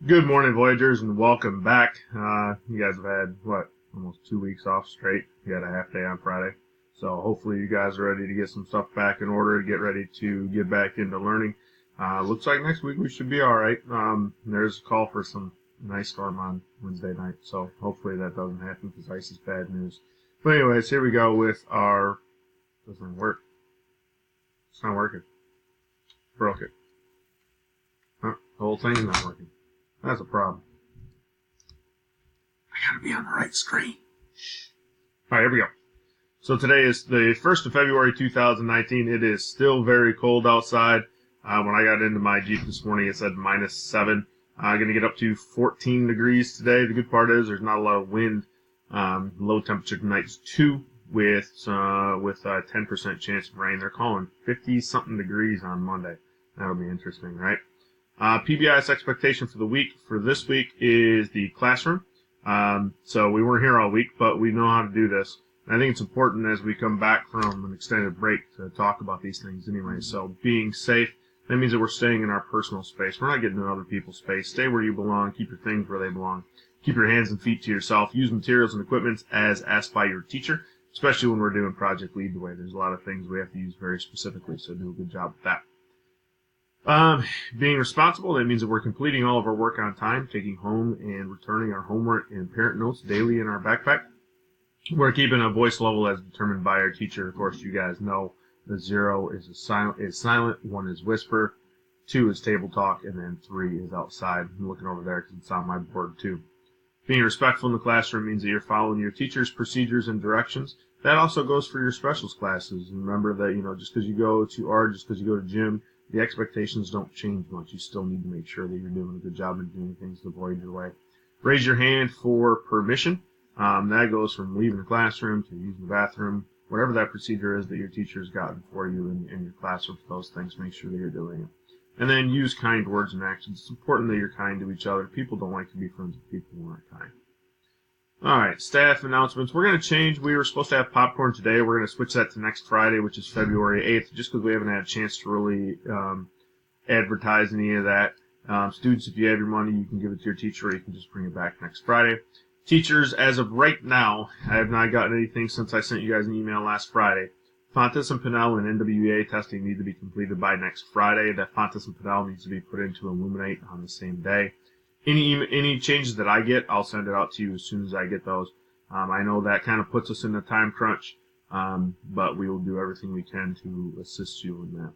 Good morning, Voyagers, and welcome back. You guys have had, almost 2 weeks off straight. You had a half day on Friday. So hopefully you guys are ready to get some stuff back in order, get ready to get back into learning. Looks like next week we should be all right. There's a call for some nice storm on Wednesday night, so hopefully that doesn't happen because ice is bad news. But anyways, here we go with our... Doesn't work. It's not working. Broke it. Huh? The whole thing's not working. That's a problem. I gotta be on the right screen. All right, here we go. So today is the 1st of February, 2019. It is still very cold outside. When I got into my Jeep this morning, it said -7. Going to get up to 14 degrees today. The good part is there's not a lot of wind. Low temperature tonight is 2 with a 10% chance of rain. They're calling 50-something degrees on Monday. That'll be interesting, right? PBI's expectation for the week, for this week, is the classroom. So we weren't here all week, but we know how to do this. And I think it's important as we come back from an extended break to talk about these things anyway. So being safe, that means that we're staying in our personal space. We're not getting in other people's space. Stay where you belong. Keep your things where they belong. Keep your hands and feet to yourself. Use materials and equipment as asked by your teacher, especially when we're doing Project Lead the Way. There's a lot of things we have to use very specifically, so do a good job with that. Being responsible, that means that we're completing all of our work on time, taking home and returning our homework and parent notes daily in our backpack. We're keeping a voice level as determined by our teacher. Of course, you guys know the 0 is silent, 1 is whisper, 2 is table talk, and then 3 is outside. I'm looking over there because it's on my board too. Being respectful in the classroom means that you're following your teacher's procedures and directions. That also goes for your specials classes. And remember that, just because you go to art, just because you go to gym, the expectations don't change much. You still need to make sure that you're doing a good job and doing things to avoid your way. Raise your hand for permission. That goes from leaving the classroom to using the bathroom, whatever that procedure is that your teacher has gotten for you in your classroom for those things. Make sure that you're doing it. And then use kind words and actions. It's important that you're kind to each other. People don't like to be friends with people who aren't kind. All right, staff announcements. We're going to change. We were supposed to have popcorn today. We're going to switch that to next Friday, which is February 8th, just because we haven't had a chance to really advertise any of that. Students, if you have your money, you can give it to your teacher, or you can just bring it back next Friday. Teachers, as of right now, I have not gotten anything since I sent you guys an email last Friday. Fontes and Pinnell and NWEA testing need to be completed by next Friday. That Fontes and Pinnell needs to be put into Illuminate on the same day. Any changes that I get, I'll send it out to you as soon as I get those. I know that kind of puts us in a time crunch, but we will do everything we can to assist you in that.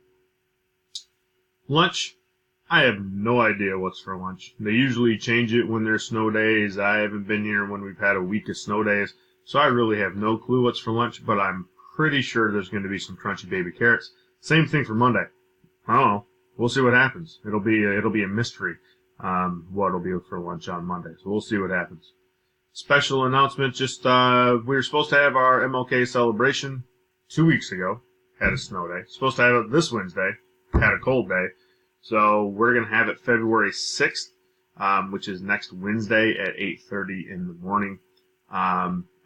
Lunch, I have no idea what's for lunch. They usually change it when there's snow days. I haven't been here when we've had a week of snow days, so I really have no clue what's for lunch, but I'm pretty sure there's going to be some crunchy baby carrots. Same thing for Monday. I don't know. We'll see what happens. It'll be a mystery. What it'll be for lunch on Monday. So we'll see what happens. Special announcement, we were supposed to have our MLK celebration 2 weeks ago. Had a snow day. Supposed to have it this Wednesday. Had a cold day. So we're going to have it February 6th, which is next Wednesday at 8:30 in the morning.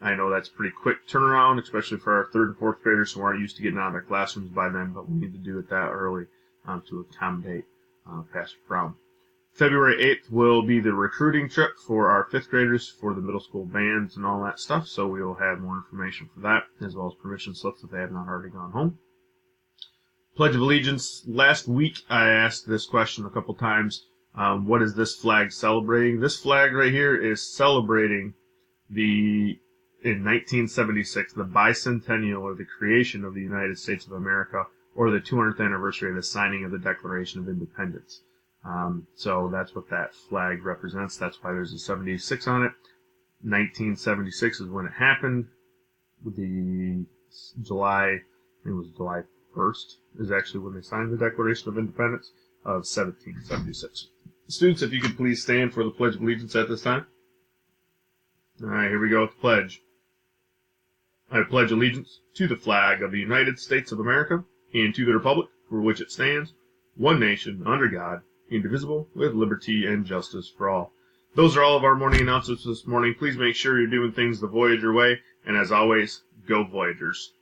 I know that's a pretty quick turnaround, especially for our 3rd and 4th graders who aren't used to getting out of their classrooms by then, but we need to do it that early to accommodate Pastor Brown. February 8th will be the recruiting trip for our 5th graders for the middle school bands and all that stuff, so we will have more information for that, as well as permission slips if they have not already gone home. Pledge of Allegiance. Last week I asked this question a couple times. What is this flag celebrating? This flag right here is celebrating in 1976, the bicentennial of the creation of the United States of America, or the 200th anniversary of the signing of the Declaration of Independence. So that's what that flag represents. That's why there's a 76 on it. 1976 is when it happened. The July 1st is actually when they signed the Declaration of Independence of 1776. Students, if you could please stand for the Pledge of Allegiance at this time. All right, here we go with the pledge. I pledge allegiance to the flag of the United States of America and to the republic for which it stands, one nation, under God, indivisible, with liberty and justice for all. Those are all of our morning announcements this morning. Please make sure you're doing things the Voyager way, and as always, go Voyagers.